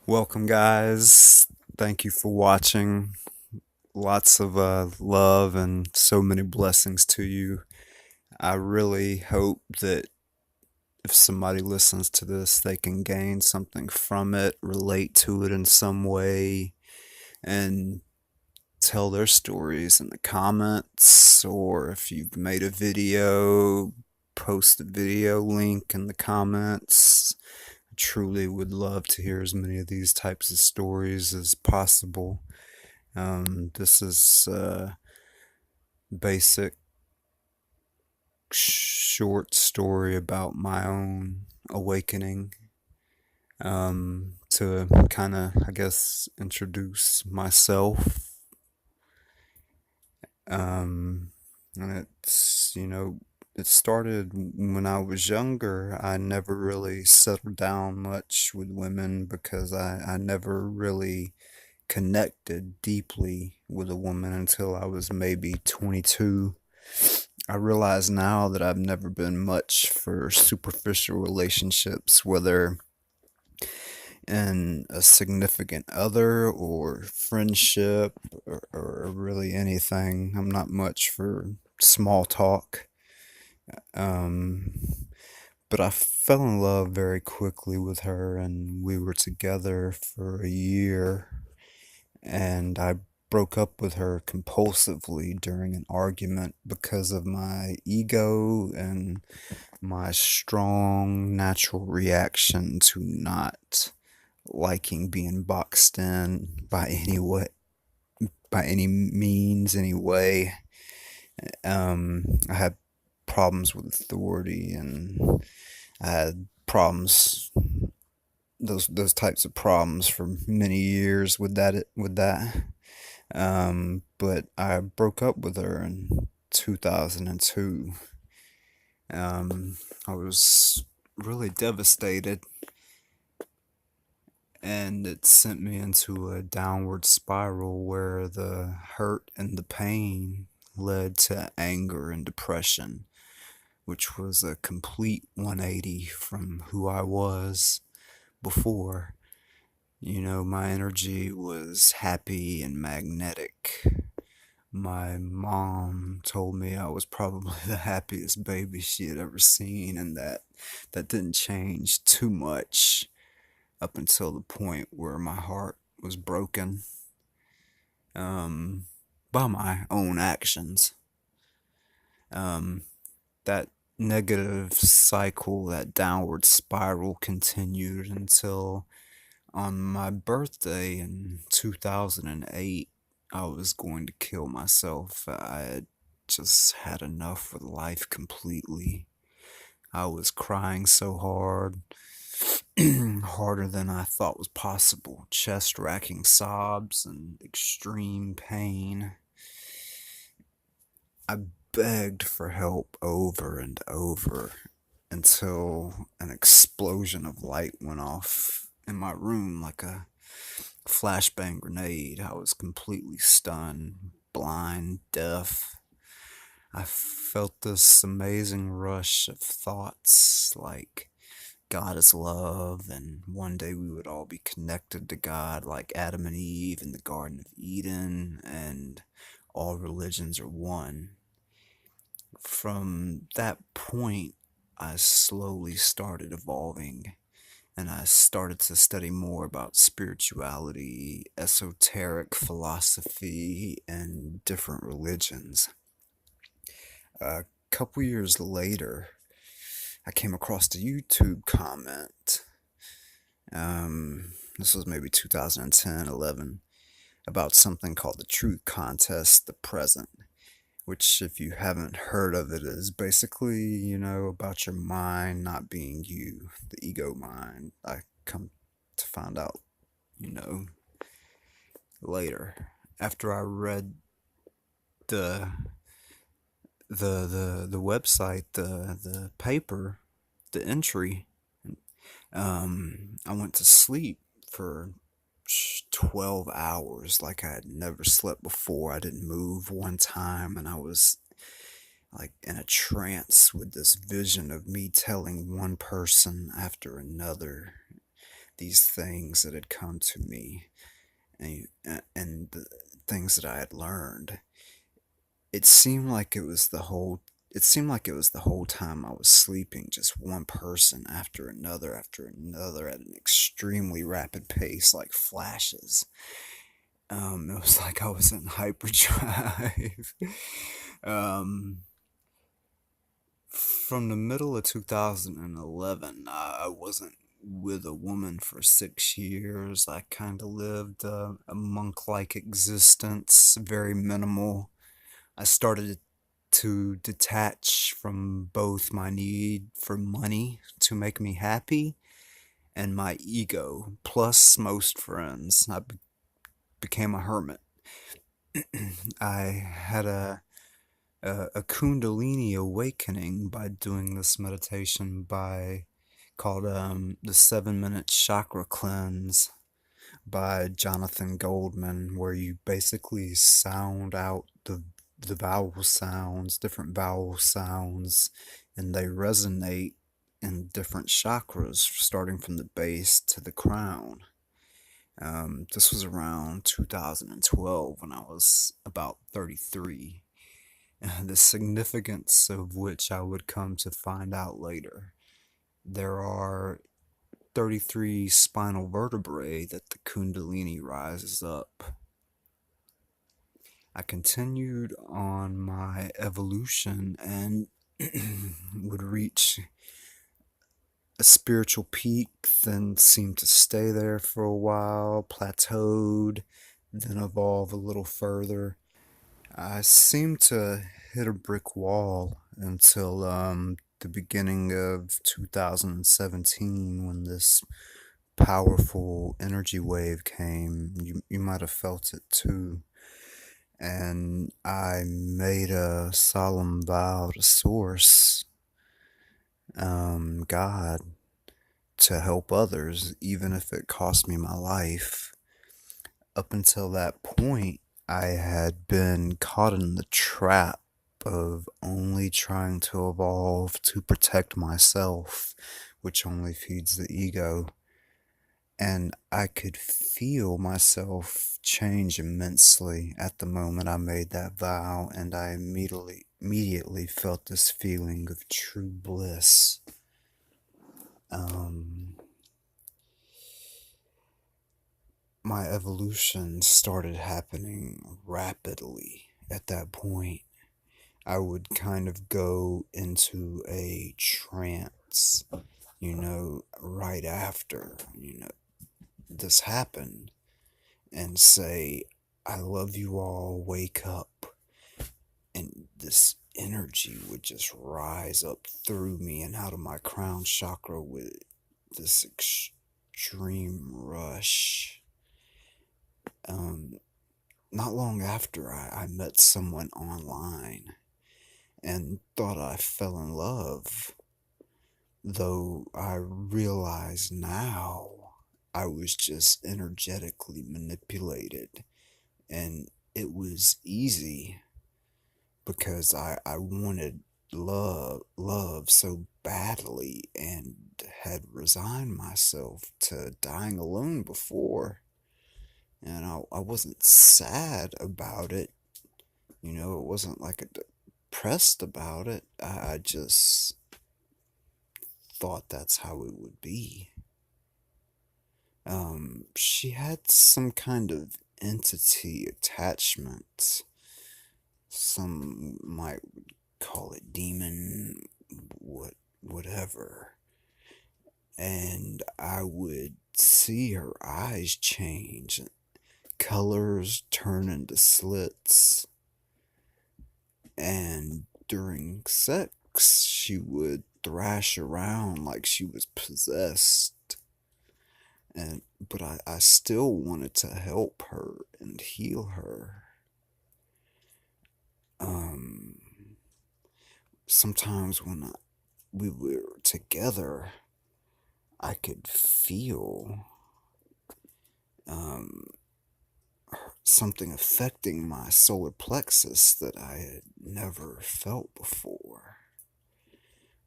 Welcome, guys. Thank you for watching. Lots of love and so many blessings to you. I really hope that if somebody listens to this, they can gain something from it, relate to it in some way, and tell their stories in the comments. Or if you've made a video, post the video link in the comments. I truly would love to hear as many of these types of stories as possible. This is a basic short story about my own awakening. To kind of, I guess, introduce myself. Um, and it started when I was younger. I never really settled down much with women because I never really connected deeply with a woman until I was maybe 22. I realize now that I've never been much for superficial relationships, whether in a significant other or friendship or really anything. I'm not much for small talk. Um, but I fell in love very quickly with her, and we were together for a year. And I broke up with her compulsively during an argument because of my ego and my strong natural reaction to not liking being boxed in by any means, any way. I had problems with authority, and I had problems those types of problems for many years with that. But I broke up with her in 2002. I was really devastated, and it sent me into a downward spiral where the hurt and the pain led to anger and depression, which was a complete 180 from who I was before. My energy was happy and magnetic. My mom told me I was probably the happiest baby she had ever seen, and that didn't change too much up until the point where my heart was broken um, by my own actions. Um, that negative cycle, that downward spiral continued until on my birthday in 2008, I was going to kill myself. I had just had enough with life completely. I was crying so hard, harder than I thought was possible, chest racking sobs and extreme pain. I begged for help over and over until an explosion of light went off in my room like a flashbang grenade. I was completely stunned, blind, deaf. I felt this amazing rush of thoughts like God is love, and one day we would all be connected to God like Adam and Eve in the Garden of Eden, and all religions are one. From that point, I slowly started evolving, and I started to study more about spirituality, esoteric philosophy, and different religions. A couple years later, I came across a YouTube comment. This was maybe 2010, 11, about something called the Truth Contest, the present, which, if you haven't heard of it, is basically, about your mind not being you, the ego mind. I come to find out, you know, later after I read the the website, the paper, the entry. I went to sleep for 12 hours like I had never slept before. I didn't move one time, and I was like in a trance with this vision of me telling one person after another these things that had come to me, and the things that I had learned, it seemed like it was the whole it seemed like it was the whole time I was sleeping, just one person after another at an extremely rapid pace, like flashes. It was like I was in hyperdrive. um, from the middle of 2011, I wasn't with a woman for 6 years. I kind of lived a monk-like existence, very minimal. I started to detach from both my need for money to make me happy and my ego, plus most friends. Became a hermit. I had a Kundalini awakening by doing this meditation by called the 7 minute chakra cleanse by Jonathan Goldman, where you basically sound out the vowel sounds, different vowel sounds, and they resonate in different chakras, starting from the base to the crown. This was around 2012 when I was about 33. The significance of which I would come to find out later. There are 33 spinal vertebrae that the Kundalini rises up. I continued on my evolution and would reach a spiritual peak, then seemed to stay there for a while, plateaued, then evolve a little further. I seemed to hit a brick wall until the beginning of 2017 when this powerful energy wave came. You might have felt it too. And I made a solemn vow to Source, God, to help others, even if it cost me my life. Up until that point, I had been caught in the trap of only trying to evolve to protect myself, which only feeds the ego. And I could feel myself change immensely at the moment I made that vow, and I immediately felt this feeling of true bliss. My evolution started happening rapidly at that point. I would kind of go into a trance, right after, this happened, and say, I love you all, wake up. And this energy would just rise up through me and out of my crown chakra with this extreme rush. Not long after, I met someone online and thought I fell in love, though I realize now I was just energetically manipulated, and it was easy because I wanted love so badly and had resigned myself to dying alone before. And I wasn't sad about it. It wasn't like depressed about it. I just thought that's how it would be. She had some kind of entity attachment. Some might call it demon, whatever. And I would see her eyes change, colors turn into slits, and during sex she would thrash around like she was possessed. But I still wanted to help her and heal her. Sometimes when we were together, I could feel something affecting my solar plexus that I had never felt before.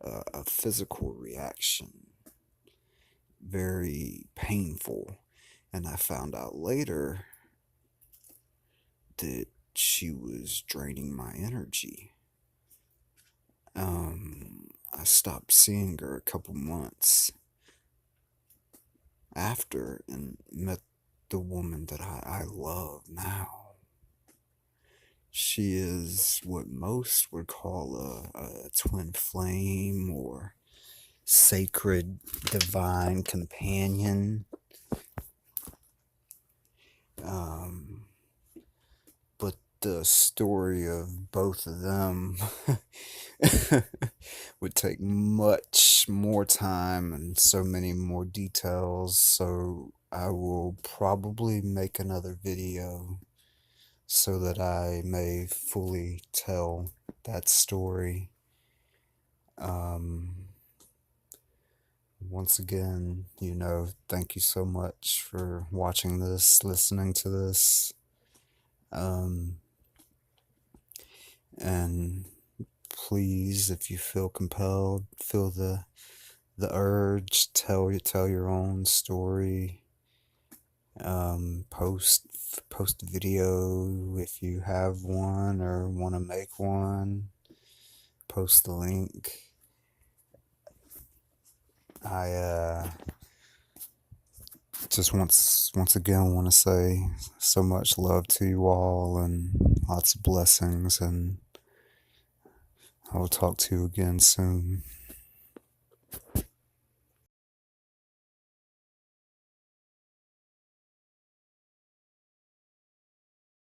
A physical reaction. very painful. And I found out later that she was draining my energy. I stopped seeing her a couple months after and met the woman that I love now. She is what most would call a twin flame or sacred divine companion. But the story of both of them would take much more time and so many more details, so I will probably make another video so that I may fully tell that story. Once again, thank you so much for watching this, listening to this. And please, if you feel compelled, feel the urge, tell your own story. Post a video if you have one or want to make one. Post the link. I just once again want to say so much love to you all and lots of blessings, and I will talk to you again soon.